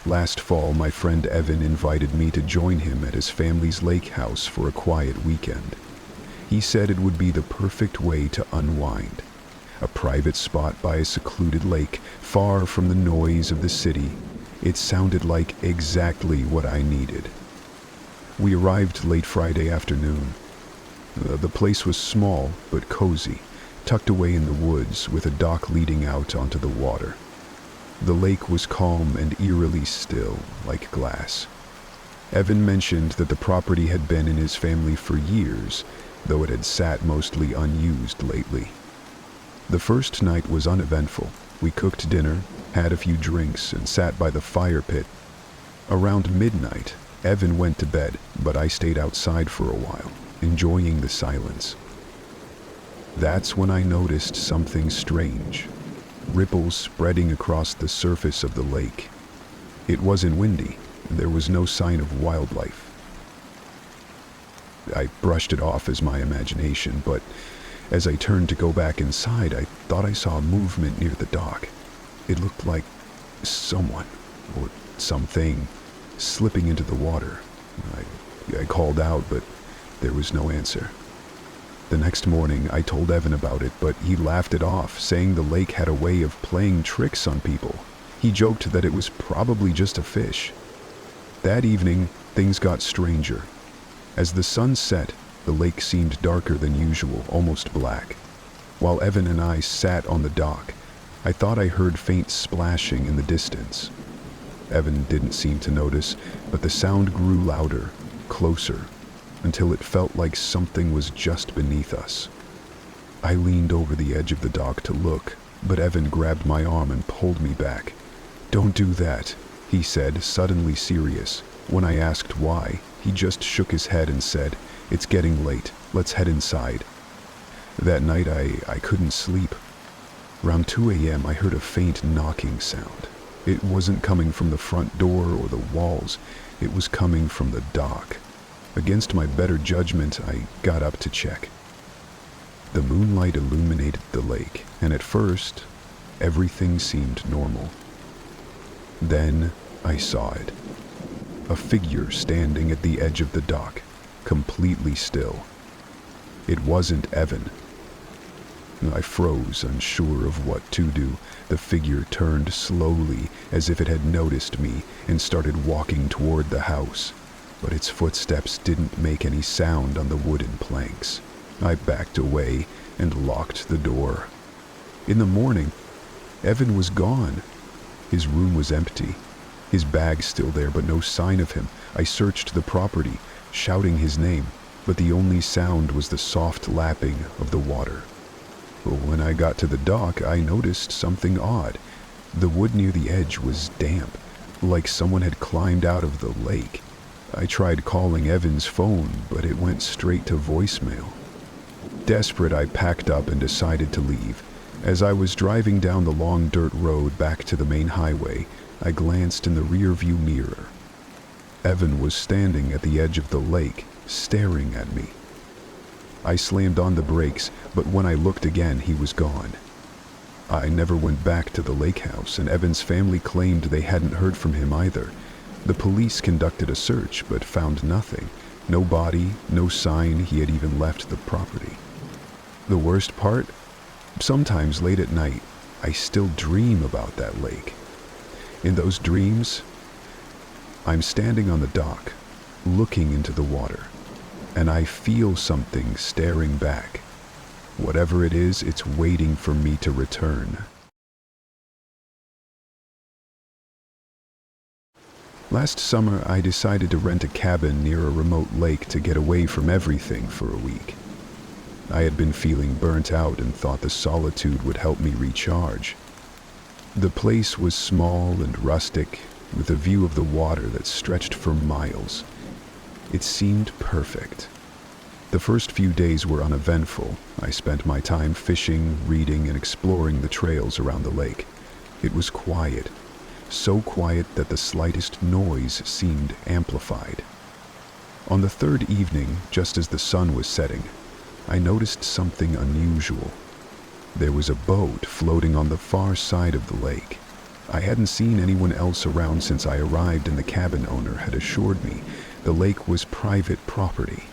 Last fall, my friend Evan invited me to join him at his family's lake house for a quiet weekend. He said it would be the perfect way to unwind. A private spot by a secluded lake, far from the noise of the city. It sounded like exactly what I needed. We arrived late Friday afternoon. The place was small but cozy, tucked away in the woods with a dock leading out onto the water. The lake was calm and eerily still, like glass. Evan mentioned that the property had been in his family for years, though it had sat mostly unused lately. The first night was uneventful. We cooked dinner, had a few drinks, and sat by the fire pit. Around midnight, Evan went to bed, but I stayed outside for a while, enjoying the silence. That's when I noticed something strange. Ripples spreading across the surface of the lake. It wasn't windy, and there was no sign of wildlife. I brushed it off as my imagination, but as I turned to go back inside, I thought I saw movement near the dock. It looked like someone, or something, slipping into the water. I called out, but there was no answer. The next morning, I told Evan about it, but he laughed it off, saying the lake had a way of playing tricks on people. He joked that it was probably just a fish. That evening, things got stranger. As the sun set, the lake seemed darker than usual, almost black. While Evan and I sat on the dock, I thought I heard faint splashing in the distance. Evan didn't seem to notice, but the sound grew louder, closer, until it felt like something was just beneath us. I leaned over the edge of the dock to look, but Evan grabbed my arm and pulled me back. "Don't do that," he said, suddenly serious. When I asked why, he just shook his head and said, "It's getting late, let's head inside." That night I couldn't sleep. Around 2 a.m. I heard a faint knocking sound. It wasn't coming from the front door or the walls, it was coming from the dock. Against my better judgment, I got up to check. The moonlight illuminated the lake, and at first, everything seemed normal. Then I saw it. A figure standing at the edge of the dock, completely still. It wasn't Evan. I froze, unsure of what to do. The figure turned slowly, as if it had noticed me, and started walking toward the house. But its footsteps didn't make any sound on the wooden planks. I backed away and locked the door. In the morning, Evan was gone. His room was empty. His bag still there, but no sign of him. I searched the property, shouting his name, but the only sound was the soft lapping of the water. When I got to the dock, I noticed something odd. The wood near the edge was damp, like someone had climbed out of the lake. I tried calling Evan's phone, but it went straight to voicemail. Desperate, I packed up and decided to leave. As I was driving down the long dirt road back to the main highway, I glanced in the rearview mirror. Evan was standing at the edge of the lake, staring at me. I slammed on the brakes, but when I looked again, he was gone. I never went back to the lake house, and Evan's family claimed they hadn't heard from him either. The police conducted a search, but found nothing. No body, no sign he had even left the property. The worst part? Sometimes late at night, I still dream about that lake. In those dreams, I'm standing on the dock, looking into the water, and I feel something staring back. Whatever it is, it's waiting for me to return. Last summer, I decided to rent a cabin near a remote lake to get away from everything for a week. I had been feeling burnt out and thought the solitude would help me recharge. The place was small and rustic, with a view of the water that stretched for miles. It seemed perfect. The first few days were uneventful. I spent my time fishing, reading, and exploring the trails around the lake. It was quiet, so quiet that the slightest noise seemed amplified. On the third evening, just as the sun was setting, I noticed something unusual. There was a boat floating on the far side of the lake. I hadn't seen anyone else around since I arrived, and the cabin owner had assured me the lake was private property.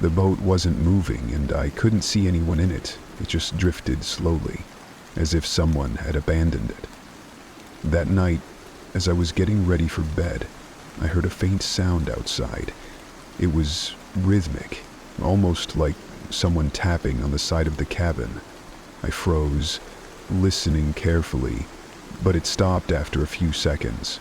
The boat wasn't moving, and I couldn't see anyone in it. It just drifted slowly, as if someone had abandoned it. That night, as I was getting ready for bed, I heard a faint sound outside. It was rhythmic, almost like someone tapping on the side of the cabin. I froze, listening carefully, but it stopped after a few seconds.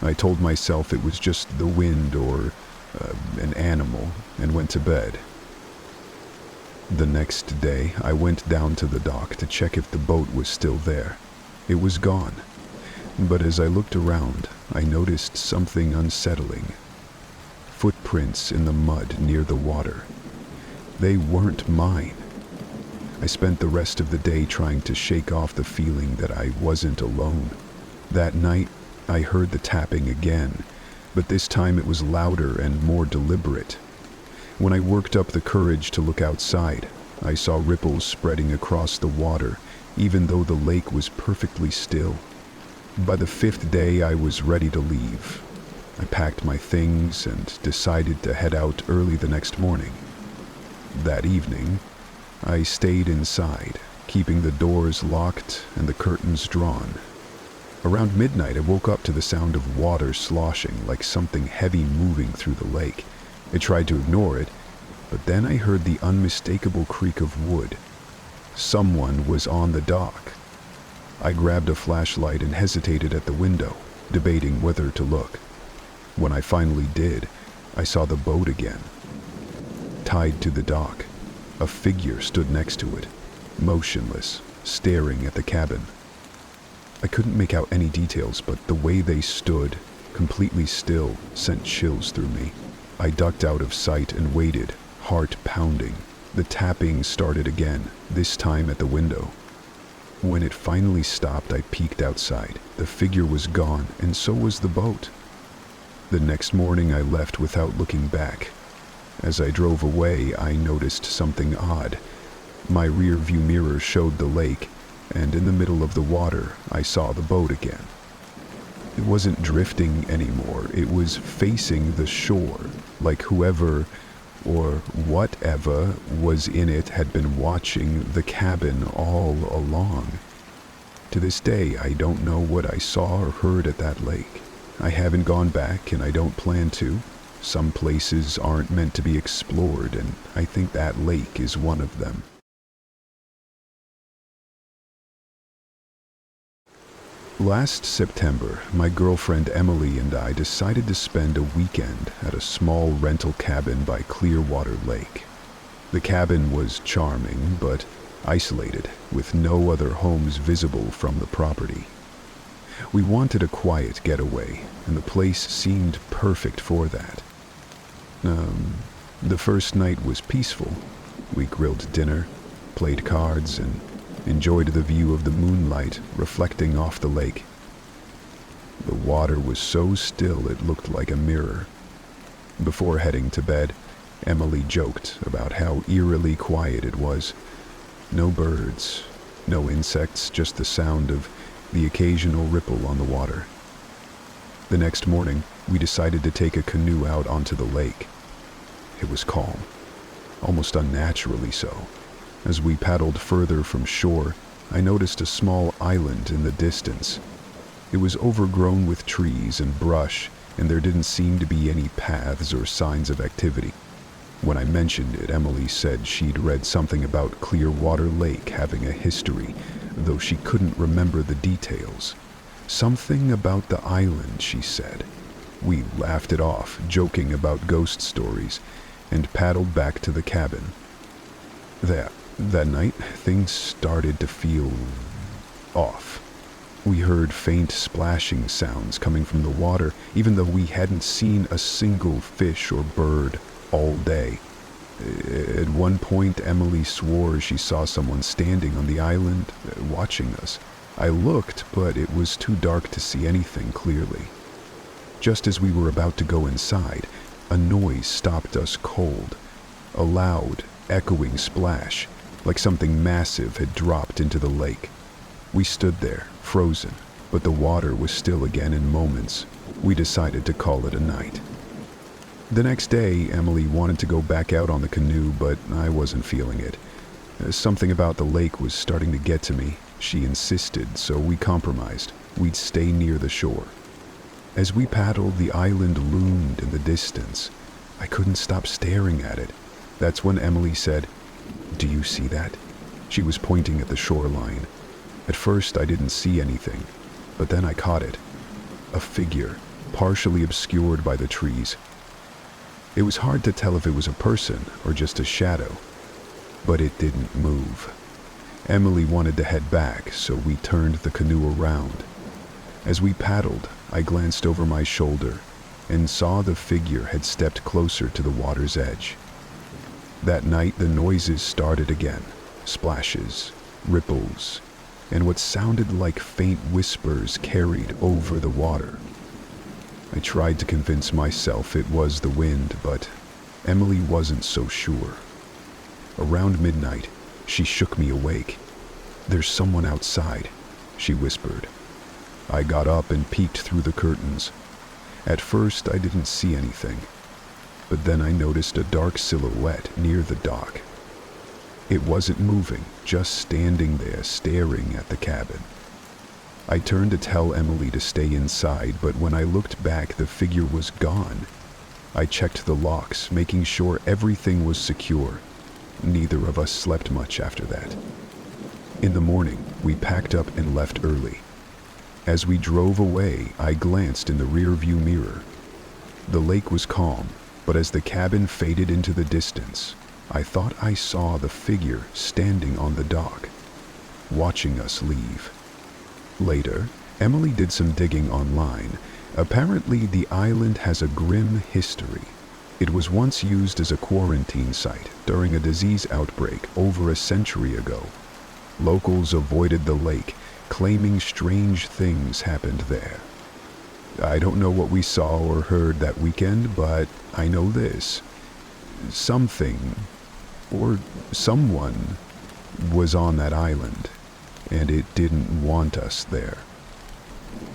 I told myself it was just the wind or an animal, and went to bed. The next day, I went down to the dock to check if the boat was still there. It was gone, but as I looked around, I noticed something unsettling. Footprints in the mud near the water. They weren't mine. I spent the rest of the day trying to shake off the feeling that I wasn't alone. That night, I heard the tapping again, but this time it was louder and more deliberate. When I worked up the courage to look outside, I saw ripples spreading across the water, even though the lake was perfectly still. By the 5th day, I was ready to leave. I packed my things and decided to head out early the next morning. That evening, I stayed inside, keeping the doors locked and the curtains drawn. Around midnight, I woke up to the sound of water sloshing, like something heavy moving through the lake. I tried to ignore it, but then I heard the unmistakable creak of wood. Someone was on the dock. I grabbed a flashlight and hesitated at the window, debating whether to look. When I finally did, I saw the boat again. Tied to the dock, a figure stood next to it, motionless, staring at the cabin. I couldn't make out any details, but the way they stood, completely still, sent chills through me. I ducked out of sight and waited, heart pounding. The tapping started again, this time at the window. When it finally stopped, I peeked outside. The figure was gone, and so was the boat. The next morning, I left without looking back. As I drove away, I noticed something odd. My rear view mirror showed the lake, and in the middle of the water, I saw the boat again. It wasn't drifting anymore. It was facing the shore, like whoever or whatever was in it had been watching the cabin all along. To this day, I don't know what I saw or heard at that lake. I haven't gone back, and I don't plan to. Some places aren't meant to be explored, and I think that lake is one of them. Last September, my girlfriend Emily and I decided to spend a weekend at a small rental cabin by Clearwater Lake. The cabin was charming, but isolated, with no other homes visible from the property. We wanted a quiet getaway, and the place seemed perfect for that. The first night was peaceful. We grilled dinner, played cards, and enjoyed the view of the moonlight reflecting off the lake. The water was so still it looked like a mirror. Before heading to bed, Emily joked about how eerily quiet it was. No birds, no insects, just the sound of the occasional ripple on the water. The next morning, we decided to take a canoe out onto the lake. It was calm, almost unnaturally so. As we paddled further from shore, I noticed a small island in the distance. It was overgrown with trees and brush, and there didn't seem to be any paths or signs of activity. When I mentioned it, Emily said she'd read something about Clearwater Lake having a history, though she couldn't remember the details. Something about the island, she said. We laughed it off, joking about ghost stories, and paddled back to the cabin. That night, things started to feel off. We heard faint splashing sounds coming from the water, even though we hadn't seen a single fish or bird all day. At one point, Emily swore she saw someone standing on the island, watching us. I looked, but it was too dark to see anything clearly. Just as we were about to go inside, a noise stopped us cold. A loud, echoing splash, like something massive had dropped into the lake. We stood there, frozen, but the water was still again in moments. We decided to call it a night. The next day, Emily wanted to go back out on the canoe, but I wasn't feeling it. Something about the lake was starting to get to me. She insisted, so we compromised. We'd stay near the shore. As we paddled, the island loomed in the distance. I couldn't stop staring at it. That's when Emily said, "Do you see that?" She was pointing at the shoreline. At first, I didn't see anything, but then I caught it. A figure, partially obscured by the trees. It was hard to tell if it was a person or just a shadow, but it didn't move. Emily wanted to head back, so we turned the canoe around. As we paddled, I glanced over my shoulder and saw the figure had stepped closer to the water's edge. That night, the noises started again. Splashes, ripples, and what sounded like faint whispers carried over the water. I tried to convince myself it was the wind, but Emily wasn't so sure. Around midnight, she shook me awake. "There's someone outside," she whispered. I got up and peeked through the curtains. At first, I didn't see anything, but then I noticed a dark silhouette near the dock. It wasn't moving, just standing there staring at the cabin. I turned to tell Emily to stay inside, but when I looked back, the figure was gone. I checked the locks, making sure everything was secure. Neither of us slept much after that. In the morning, we packed up and left early. As we drove away, I glanced in the rearview mirror. The lake was calm, but as the cabin faded into the distance, I thought I saw the figure standing on the dock, watching us leave. Later, Emily did some digging online. Apparently, the island has a grim history. It was once used as a quarantine site during a disease outbreak over a century ago. Locals avoided the lake, claiming strange things happened there. I don't know what we saw or heard that weekend, but I know this. Something, or someone, was on that island, and it didn't want us there.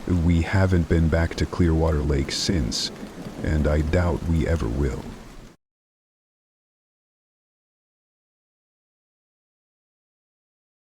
We haven't been back to Clearwater Lake since, and I doubt we ever will.